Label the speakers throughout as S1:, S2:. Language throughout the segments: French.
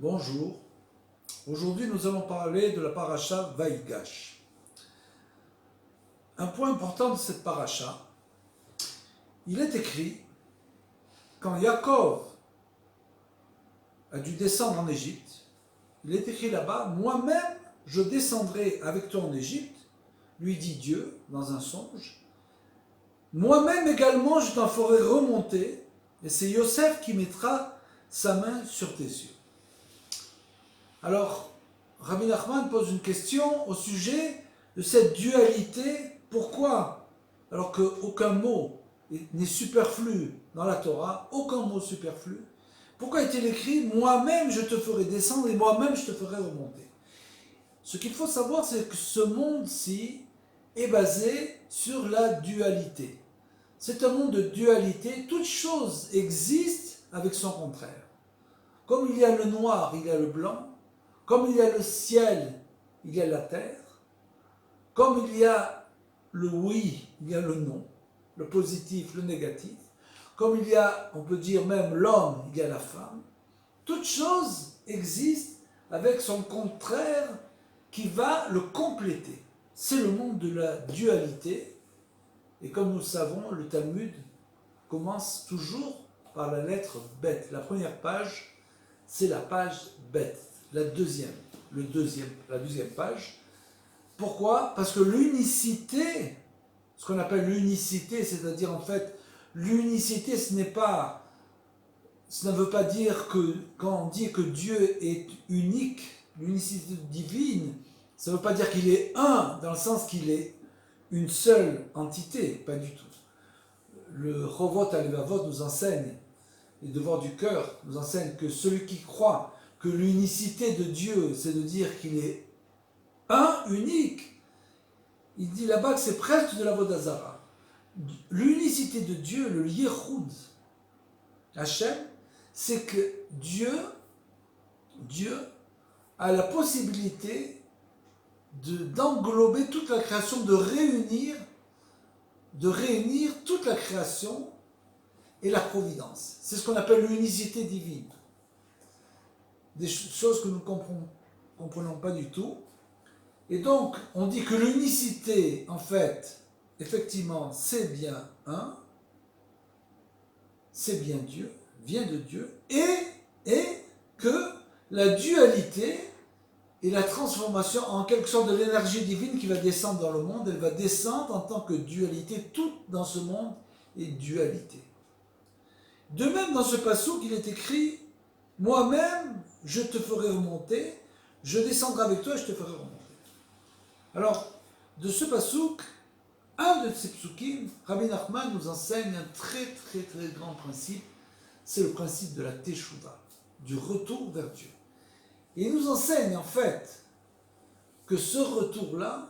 S1: Bonjour. Aujourd'hui, nous allons parler de la paracha Vaïgash. Un point important de cette paracha, il est écrit quand Yaakov a dû descendre en Égypte, il est écrit là-bas, moi-même je descendrai avec toi en Égypte, lui dit Dieu dans un songe. Moi-même également je t'en ferai remonter, et c'est Yosef qui mettra sa main sur tes yeux. Alors, Rabbi Nachman pose une question au sujet de cette dualité. Pourquoi? Alors qu'aucun mot n'est superflu dans la Torah, aucun mot superflu. Pourquoi est-il écrit « Moi-même je te ferai descendre et moi-même je te ferai remonter » Ce qu'il faut savoir, c'est que ce monde-ci est basé sur la dualité. C'est un monde de dualité. Toute chose existe avec son contraire. Comme il y a le noir, il y a le blanc. Comme il y a le ciel, il y a la terre. Comme il y a le oui, il y a le non. Le positif, le négatif. Comme il y a, on peut dire même l'homme, il y a la femme. Toute chose existe avec son contraire qui va le compléter. C'est le monde de la dualité. Et comme nous le savons, le Talmud commence toujours par la lettre Bet. La première page, c'est la page Bet. La deuxième page. Pourquoi? Parce que l'unicité, ce qu'on appelle l'unicité, c'est-à-dire en fait, l'unicité, ce ne veut pas dire que, quand on dit que Dieu est unique, l'unicité divine, ça ne veut pas dire qu'il est un, dans le sens qu'il est une seule entité, pas du tout. Le Chovot HaLevavot nous enseigne, les devoirs du cœur nous enseignent que celui qui croit que l'unicité de Dieu, c'est de dire qu'il est un, unique, il dit là-bas que c'est presque de la Vodazara. L'unicité de Dieu, le Yehoud Hachem, c'est que Dieu a la possibilité d'englober toute la création, de réunir toute la création et la providence. C'est ce qu'on appelle l'unicité divine. Des choses que nous ne comprenons pas du tout. Et donc, on dit que l'unicité, en fait, effectivement, c'est bien un, c'est bien Dieu, vient de Dieu, et que la dualité est la transformation en quelque sorte de l'énergie divine qui va descendre dans le monde. Elle va descendre en tant que dualité. Tout dans ce monde est dualité. De même, dans ce passouk, il est écrit « Moi-même, je te ferai remonter, je descendrai avec toi et je te ferai remonter. » Alors, de ce passouk, un de ces psukim, Rabbi Nachman nous enseigne un très très très grand principe, c'est le principe de la teshuva, du retour vers Dieu. Et il nous enseigne en fait que ce retour-là,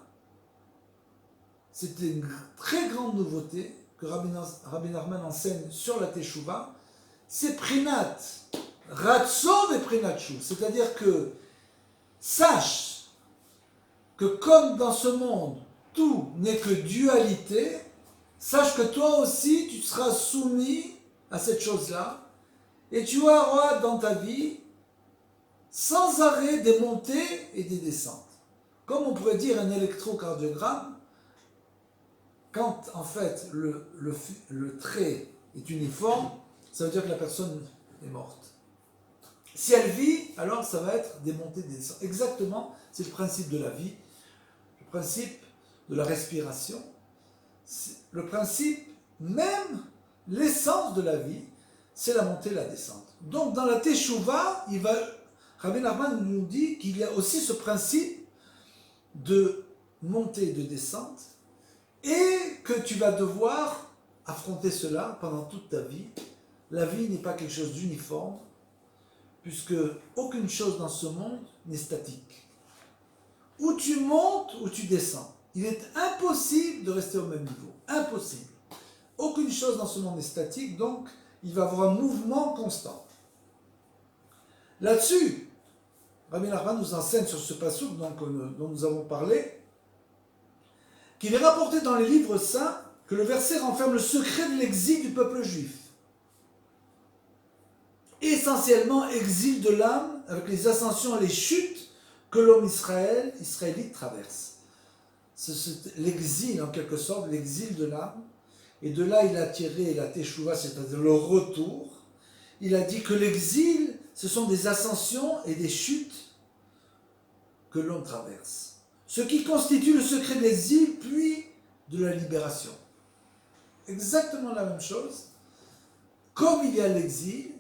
S1: c'était une très grande nouveauté que Rabbi Nachman enseigne sur la teshuva, c'est prinat ratzon et prinat shuv, c'est-à-dire que sache que comme dans ce monde, tout n'est que dualité, sache que toi aussi, tu seras soumis à cette chose-là, et tu auras dans ta vie, sans arrêt, des montées et des descentes. Comme on pourrait dire un électrocardiogramme, quand en fait le trait est uniforme, ça veut dire que la personne est morte. Si elle vit, alors ça va être des montées et des descentes. Exactement, c'est le principe de la vie. Le principe de la respiration, le principe, même l'essence de la vie, c'est la montée et la descente. Donc dans la Teshuvah, Rabbi Nachman nous dit qu'il y a aussi ce principe de montée et de descente, et que tu vas devoir affronter cela pendant toute ta vie. La vie n'est pas quelque chose d'uniforme, puisque aucune chose dans ce monde n'est statique. Ou tu montes, ou tu descends. Il est impossible de rester au même niveau. Impossible. Aucune chose dans ce monde n'est statique, donc il va y avoir un mouvement constant. Là-dessus, Rabbi Nachman nous enseigne sur ce passouk dont nous avons parlé, qu'il est rapporté dans les livres saints que le verset renferme le secret de l'exil du peuple juif. essentiellement exil de l'âme avec les ascensions et les chutes que l'homme israélite traverse. C'est l'exil en quelque sorte, l'exil de l'âme. Et de là, il a tiré la teshuva, c'est-à-dire le retour. Il a dit que l'exil, ce sont des ascensions et des chutes que l'on traverse. Ce qui constitue le secret de l'exil, puis de la libération. Exactement la même chose. Comme il y a l'exil,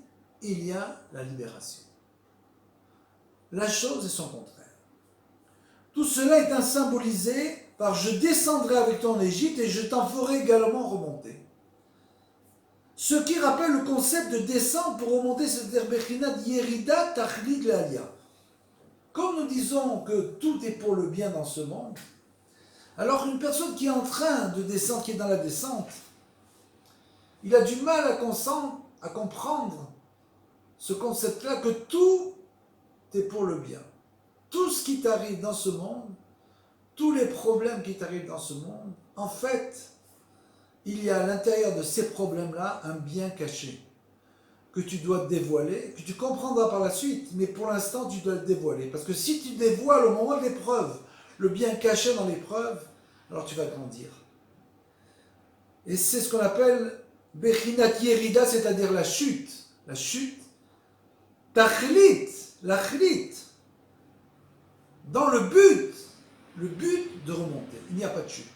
S1: il y a la libération. La chose est son contraire. Tout cela est symbolisé par « je descendrai avec toi en Égypte et je t'en ferai également remonter ». Ce qui rappelle le concept de descendre pour remonter, c'est-à-dire Bechinat Yerida Tachlit Le'Aliyah. Comme nous disons que tout est pour le bien dans ce monde, alors une personne qui est en train de descendre, qui est dans la descente, il a du mal à comprendre ce concept-là, que tout est pour le bien. Tout ce qui t'arrive dans ce monde, tous les problèmes qui t'arrivent dans ce monde, en fait, il y a à l'intérieur de ces problèmes-là un bien caché que tu dois dévoiler, que tu comprendras par la suite, mais pour l'instant, tu dois le dévoiler. Parce que si tu dévoiles au moment de l'épreuve le bien caché dans l'épreuve, alors tu vas grandir. Et c'est ce qu'on appelle Bechinat Yerida, c'est-à-dire la chute. La chute. Tachlit, l'achlit. Dans le but de remonter. Il n'y a pas de chute.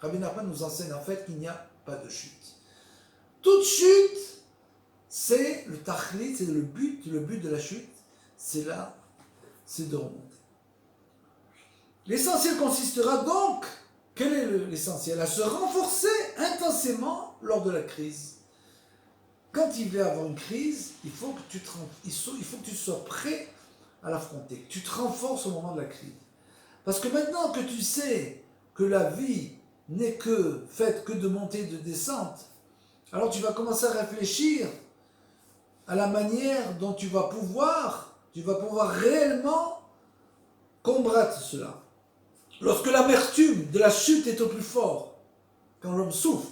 S1: Rabbi Nachman nous enseigne en fait qu'il n'y a pas de chute. Toute chute, c'est le tachlit, c'est le but de la chute, c'est là, c'est de remonter. L'essentiel consistera donc, quel est l'essentiel? À se renforcer intensément lors de la crise. Quand il va y avoir une crise, il faut que tu sois prêt à l'affronter, que tu te renforces au moment de la crise. Parce que maintenant que tu sais que la vie n'est que faite que de montée et de descente, alors tu vas commencer à réfléchir à la manière dont tu vas pouvoir réellement combattre cela. Lorsque l'amertume de la chute est au plus fort, quand l'homme souffre,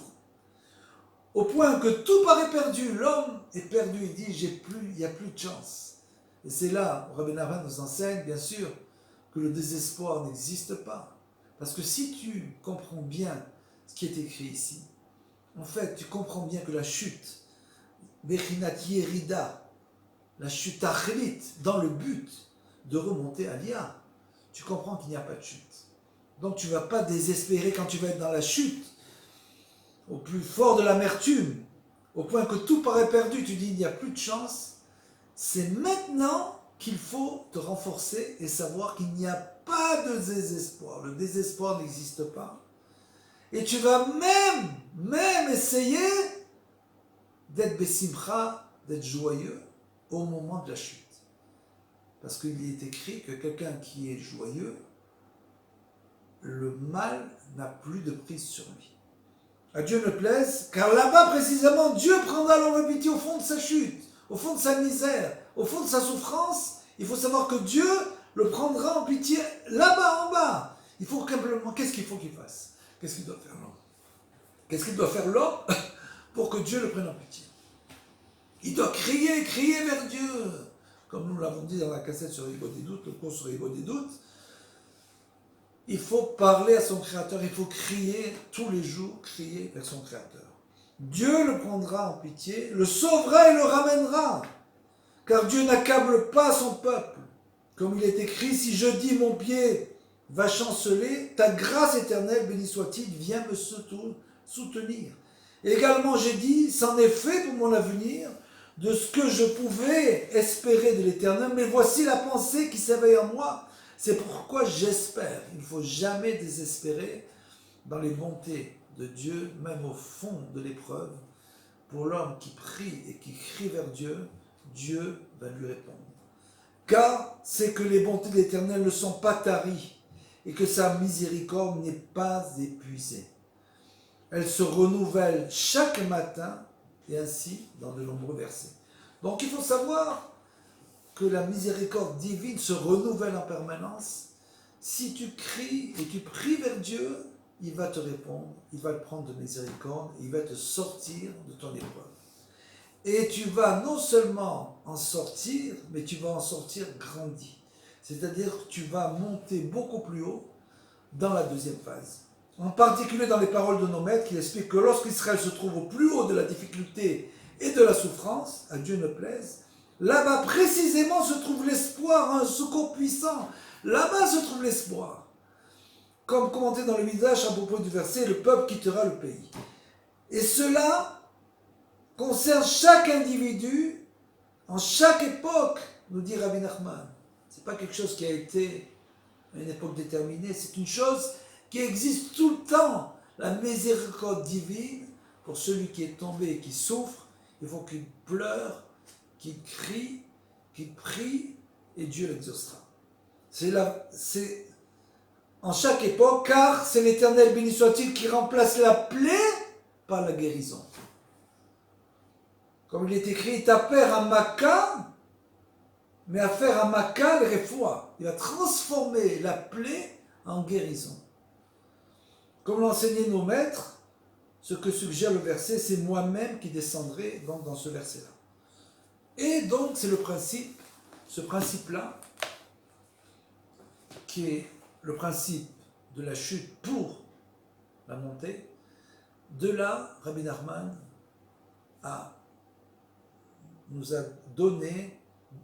S1: au point que tout paraît perdu, l'homme est perdu, il dit il n'y a plus de chance. Et c'est là, Rabbi Nachman nous enseigne, bien sûr, que le désespoir n'existe pas. Parce que si tu comprends bien ce qui est écrit ici, en fait, tu comprends bien que la chute, Bechinat Yerida, la chute Achlit, dans le but de remonter à l'Ia, tu comprends qu'il n'y a pas de chute. Donc tu ne vas pas désespérer quand tu vas être dans la chute, au plus fort de l'amertume, au point que tout paraît perdu, tu dis il n'y a plus de chance. C'est maintenant qu'il faut te renforcer et savoir qu'il n'y a pas de désespoir. Le désespoir n'existe pas. Et tu vas même essayer d'être bessimcha, d'être joyeux au moment de la chute. Parce qu'il est écrit que quelqu'un qui est joyeux, le mal n'a plus de prise sur lui. À Dieu ne plaise, car là-bas précisément, Dieu prendra l'homme pitié au fond de sa chute, au fond de sa misère, au fond de sa souffrance. Il faut savoir que Dieu le prendra en pitié là-bas en bas. Il faut simplement, qu'est-ce qu'il faut qu'il fasse? Qu'est-ce qu'il doit faire l'homme? Qu'est-ce qu'il doit faire l'homme pour que Dieu le prenne en pitié? Il doit crier vers Dieu. Comme nous l'avons dit dans la cassette sur Hibo des doutes, le cours sur Hibo des doutes, il faut parler à son Créateur, il faut crier tous les jours, crier vers son Créateur. Dieu le prendra en pitié, le sauvera et le ramènera. Car Dieu n'accable pas son peuple. Comme il est écrit, si je dis mon pied va chanceler, ta grâce éternelle, béni soit-il, viens me soutenir. Et également j'ai dit, c'en est fait pour mon avenir, de ce que je pouvais espérer de l'Éternel, mais voici la pensée qui s'éveille en moi. C'est pourquoi j'espère. Il ne faut jamais désespérer dans les bontés de Dieu, même au fond de l'épreuve. Pour l'homme qui prie et qui crie vers Dieu, Dieu va lui répondre. Car c'est que les bontés de l'Éternel ne sont pas taries et que sa miséricorde n'est pas épuisée. Elle se renouvelle chaque matin et ainsi dans de nombreux versets. Donc il faut savoir que la miséricorde divine se renouvelle en permanence. Si tu cries et tu pries vers Dieu, il va te répondre, il va te prendre de miséricorde, il va te sortir de ton épreuve. Et tu vas non seulement en sortir, mais tu vas en sortir grandi. C'est-à-dire que tu vas monter beaucoup plus haut dans la deuxième phase. En particulier dans les paroles de nos maîtres qui expliquent que lorsqu'Israël se trouve au plus haut de la difficulté et de la souffrance, à Dieu ne plaise, là-bas précisément se trouve l'espoir, un secours puissant. Là-bas se trouve l'espoir. Comme commenté dans le Midrash à propos du verset, le peuple quittera le pays. Et cela concerne chaque individu, en chaque époque, nous dit Rabbi Nachman. Ce n'est pas quelque chose qui a été à une époque déterminée, c'est une chose qui existe tout le temps. La miséricorde divine, pour celui qui est tombé et qui souffre, il faut qu'il pleure, qu'il crie, qu'il prie, et Dieu l'exaucera. C'est en chaque époque, car c'est l'Éternel, béni soit-il, qui remplace la plaie par la guérison. Comme il est écrit, ta père à Makkah, mais à faire à Makkah le refoua. Il va transformer la plaie en guérison. Comme l'enseignaient nos maîtres, ce que suggère le verset, c'est moi-même qui descendrai donc dans ce verset-là. Et donc c'est le principe, ce principe-là, qui est le principe de la chute pour la montée. De là, Rabbi Nachman nous a donné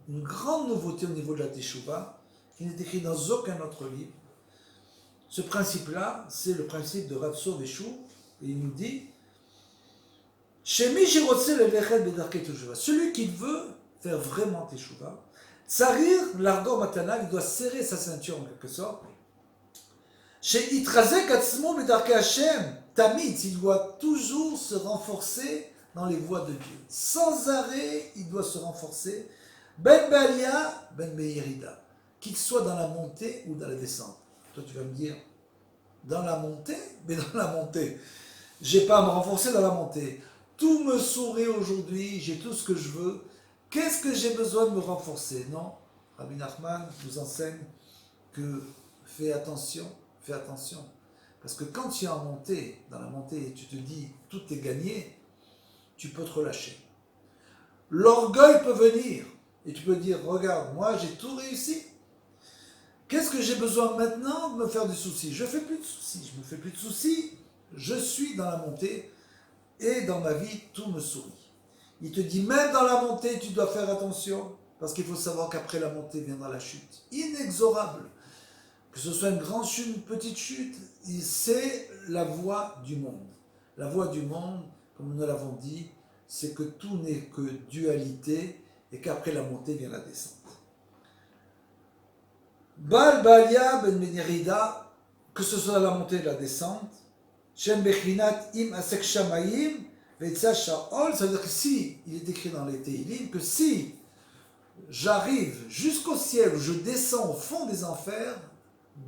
S1: une grande nouveauté au niveau de la Teshuvah, qui n'est écrite dans aucun autre livre. Ce principe-là, c'est le principe de Ratso Veshuv, et il nous dit celui qui veut faire vraiment Teshuvah, Tsarir, l'argot matana, il doit serrer sa ceinture en quelque sorte. Chez Itrazek Atzmo Bedarke Hashem, Tamid, il doit toujours se renforcer dans les voies de Dieu. Sans arrêt, il doit se renforcer. Ben Be'alia, Ben Be'yerida. Qu'il soit dans la montée ou dans la descente. Toi, tu vas me dire, dans la montée? Mais dans la montée. Je n'ai pas à me renforcer dans la montée. Tout me sourit aujourd'hui, j'ai tout ce que je veux. Qu'est-ce que j'ai besoin de me renforcer? Non. Rabbi Nachman nous enseigne que fais attention. Parce que quand tu es en montée, dans la montée, et tu te dis tout est gagné, tu peux te relâcher. L'orgueil peut venir et tu peux dire regarde, moi j'ai tout réussi. Qu'est-ce que j'ai besoin maintenant de me faire du souci? Je ne fais plus de soucis, je me fais plus de soucis, je suis dans la montée et dans ma vie tout me sourit. Il te dit même dans la montée tu dois faire attention parce qu'il faut savoir qu'après la montée viendra la chute, inexorable. Que ce soit une grande chute, une petite chute, c'est la voie du monde. La voie du monde, comme nous l'avons dit, c'est que tout n'est que dualité et qu'après la montée vient la descente. Bal Balia Ben Menirida, que ce soit la montée et la descente, Shem Bechinat Im Asek Shamayim, Vetsa Sha'ol, ça veut dire que si, il est écrit dans les Teilim, que si j'arrive jusqu'au ciel, ou je descends au fond des enfers,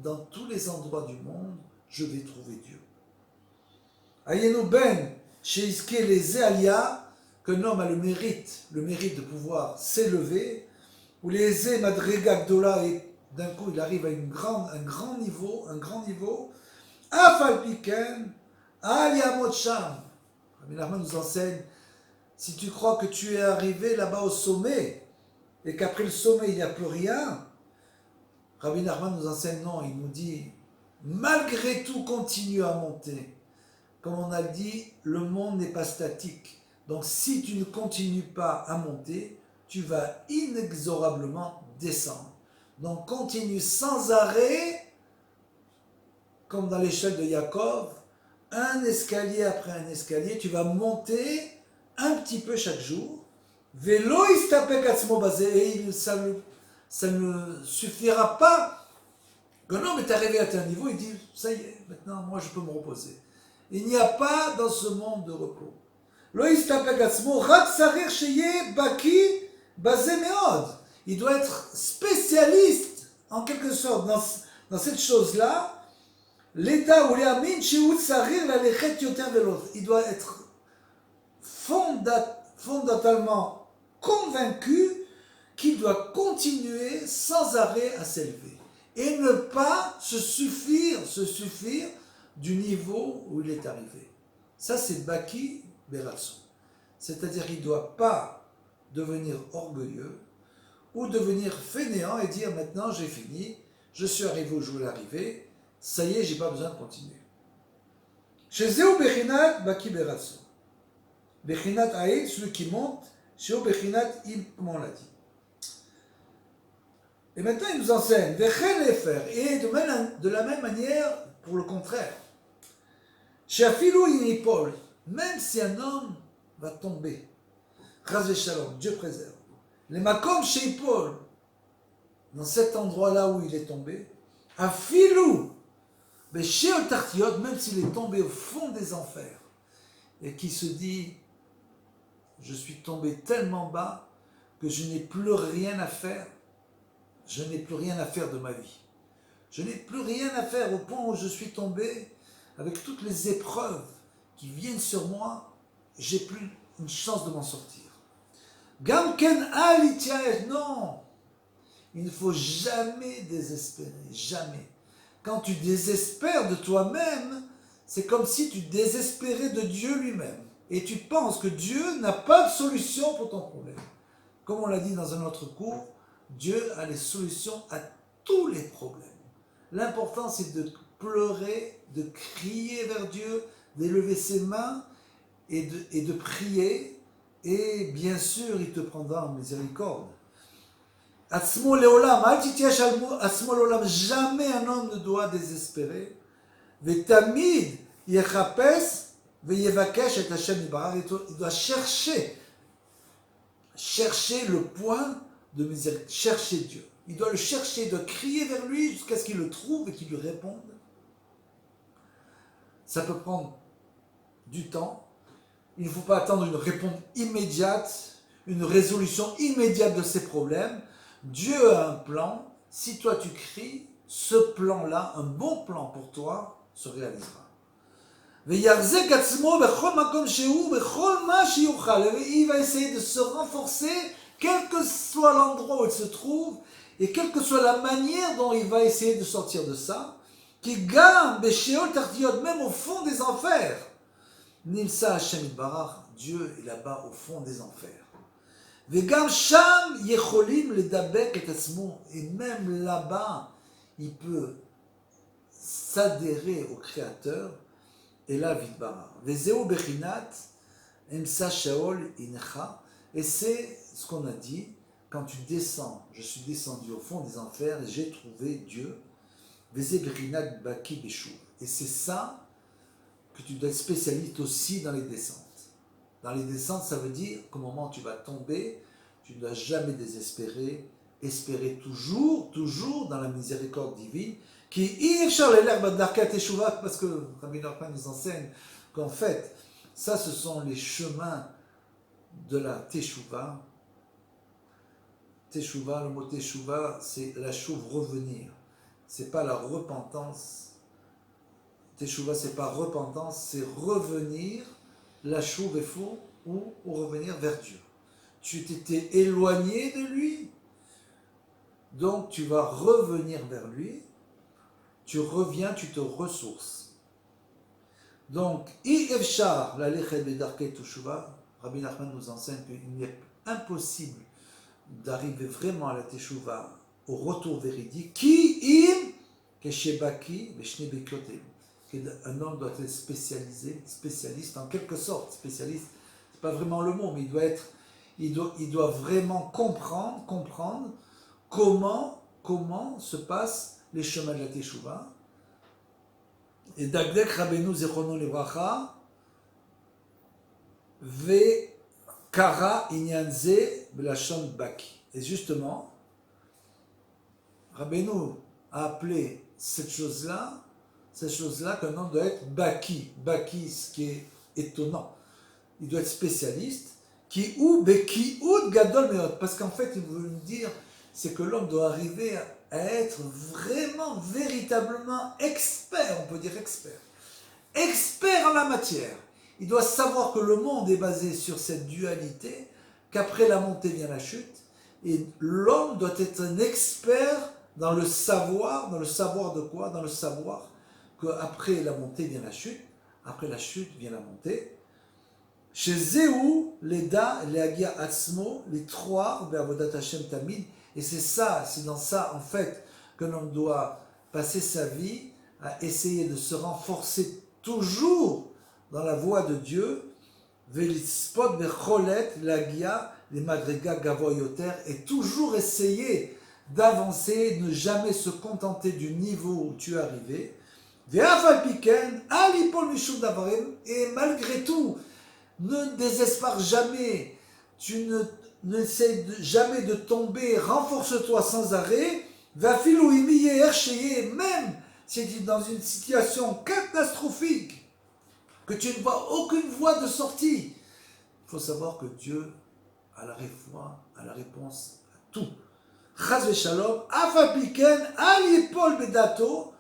S1: dans tous les endroits du monde, je vais trouver Dieu. Ayenu ben, chez Iske les Alia, qu'un homme a le mérite de pouvoir s'élever, ou les E Madrega Gdola, et d'un coup il arrive à un grand niveau, Afalpiken, Aliamot Sham. Rabbi Nachman nous enseigne, si tu crois que tu es arrivé là-bas au sommet, et qu'après le sommet il n'y a plus rien, Rabbi Nachman nous enseigne, non, il nous dit, malgré tout, continue à monter. Comme on a dit, le monde n'est pas statique. Donc si tu ne continues pas à monter, tu vas inexorablement descendre. Donc continue sans arrêt, comme dans l'échelle de Yaakov, un escalier après un escalier, tu vas monter un petit peu chaque jour. Vélo istapek atzmo basé, et ça ne suffira pas. Quand l'homme est arrivé à un niveau, il dit, ça y est, maintenant moi je peux me reposer. Il n'y a pas dans ce monde de repos. Il doit être spécialiste, en quelque sorte, dans cette chose-là. Il doit être fondamentalement convaincu qu'il doit continuer sans arrêt à s'élever. Et ne pas se suffire du niveau où il est arrivé. Ça, c'est Baki Beratso. c'est-à-dire il ne doit pas devenir orgueilleux ou devenir fainéant et dire maintenant j'ai fini, je suis arrivé où je voulais arriver, ça y est, j'ai pas besoin de continuer. Chez Zéou Bechinat Baki Beratso. Bechinat Aïd, celui qui monte, chez Bechinat Im, comme on l'a dit. Et maintenant il nous enseigne, et de la même manière pour le contraire. Chez Afilou Inipol, même si un homme va tomber, Chas Shalom, Dieu préserve. Les makom chez Paul, dans cet endroit-là où il est tombé, à Filou, mais chez Tartiot, même s'il est tombé au fond des enfers, et qui se dit, je suis tombé tellement bas que je n'ai plus rien à faire, je n'ai plus rien à faire de ma vie. Je n'ai plus rien à faire au point où je suis tombé, avec toutes les épreuves qui viennent sur moi, j'ai plus une chance de m'en sortir. Gamken alitiae, non, il ne faut jamais désespérer, jamais. Quand tu désespères de toi-même, c'est comme si tu désespérais de Dieu lui-même. Et tu penses que Dieu n'a pas de solution pour ton problème. Comme on l'a dit dans un autre cours, Dieu a les solutions à tous les problèmes. L'important, c'est de pleurer, de crier vers Dieu, d'élever ses mains et de prier. Et bien sûr, il te prendra en miséricorde. Atzmo leolam, atzmo leolam, jamais un homme ne doit désespérer. Vetamid yechapes veyevakesh et Hashem ibarach, il doit chercher le point de miséricorde, chercher Dieu. Il doit le chercher, il doit crier vers lui jusqu'à ce qu'il le trouve et qu'il lui réponde. Ça peut prendre du temps. Il ne faut pas attendre une réponse immédiate, une résolution immédiate de ces problèmes. Dieu a un plan. Si toi tu cries, ce plan-là, un bon plan pour toi, se réalisera. Il va essayer de se renforcer, quel que soit l'endroit où il se trouve, et quelle que soit la manière dont il va essayer de sortir de ça, qui gagne, même au fond des enfers. Nimsa Hashem Itbarach, Dieu est là-bas au fond des enfers. Vegam Sham Yecholim le Dabek et Atzmo, et même là-bas, il peut s'adhérer au Créateur, et là, Vitbarach. Vezeo Bechinat, Emsa Shaol Inecha, et c'est ce qu'on a dit, quand tu descends, je suis descendu au fond des enfers, et j'ai trouvé Dieu, Vezé Bechinat Baki Beshuv. Et c'est ça que tu dois être spécialiste aussi dans les descentes. Dans les descentes, ça veut dire qu'au moment où tu vas tomber, tu ne dois jamais désespérer, espérer toujours dans la miséricorde divine, parce que Rabbi Nachman nous enseigne qu'en fait, ça ce sont les chemins de la Teshuvah. Teshuvah, le mot Teshuvah, c'est la chouve revenir. C'est pas la repentance. Teshuvah, c'est pas repentance, c'est revenir, la chouve est faux, ou revenir vers Dieu. Tu t'étais éloigné de lui, donc tu vas revenir vers lui, tu reviens, tu te ressources. Donc, Ifshar, la lechet bedarkei teshuvah, Rabbi Nachman nous enseigne qu'il est impossible d'arriver vraiment à la teshuvah, au retour véridique, qui im keshebaki veshne bekyotem. Un homme doit être spécialiste en quelque sorte, spécialiste, c'est pas vraiment le mot, mais il doit vraiment comprendre comment se passent les chemins de la Teshuvah. Et Dagdek Rabbeinu Zechono Livracha Ve Kara Inyanze Belashon Baki. Et justement, Rabbeinu a appelé cette chose-là qu'un homme doit être Baki. Baki, ce qui est étonnant. Il doit être spécialiste. Ki ou Beki ou Gadol Meot. Parce qu'en fait, il veut nous dire, c'est que l'homme doit arriver à être vraiment, véritablement expert, on peut dire expert. Expert en la matière. Il doit savoir que le monde est basé sur cette dualité, qu'après la montée vient la chute, et l'homme doit être un expert dans le savoir de quoi? Dans le savoir qu'après la montée vient la chute, après la chute vient la montée. Chez Zéhou, Leda, Leagia Atzmo, les trois, Vervodat Hashem Tamid. Et c'est dans ça, en fait, que l'on doit passer sa vie à essayer de se renforcer toujours dans la voie de Dieu, Velispot Becholet, Lagia, les Madriga Gavoyoter, et toujours essayer d'avancer, ne jamais se contenter du niveau où tu es arrivé. Ve'afalpiken, Alipol Mishum Davarim, et malgré tout, ne désespère jamais, tu n'essayes jamais de tomber, renforce-toi sans arrêt, Vafilou Imiye Ercheye, même si tu es dans une situation catastrophique, que tu ne vois aucune voie de sortie, il faut savoir que Dieu a la réponse à tout. Chaz v'shalom, afapiken, al yipol bedato,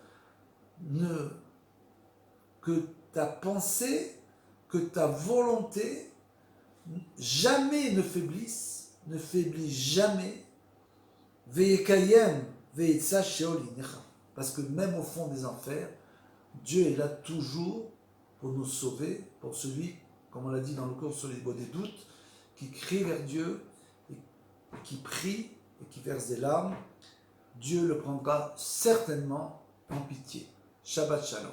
S1: que ta pensée, que ta volonté, jamais ne faiblit jamais, ve'yekayem, ve'yetza sheol inecha. Parce que même au fond des enfers, Dieu est là toujours pour nous sauver, pour celui, comme on l'a dit dans le cours sur les bois des doutes, qui crie vers Dieu, et qui prie et qui verse des larmes. Dieu le prendra certainement en pitié. Shabbat Shalom.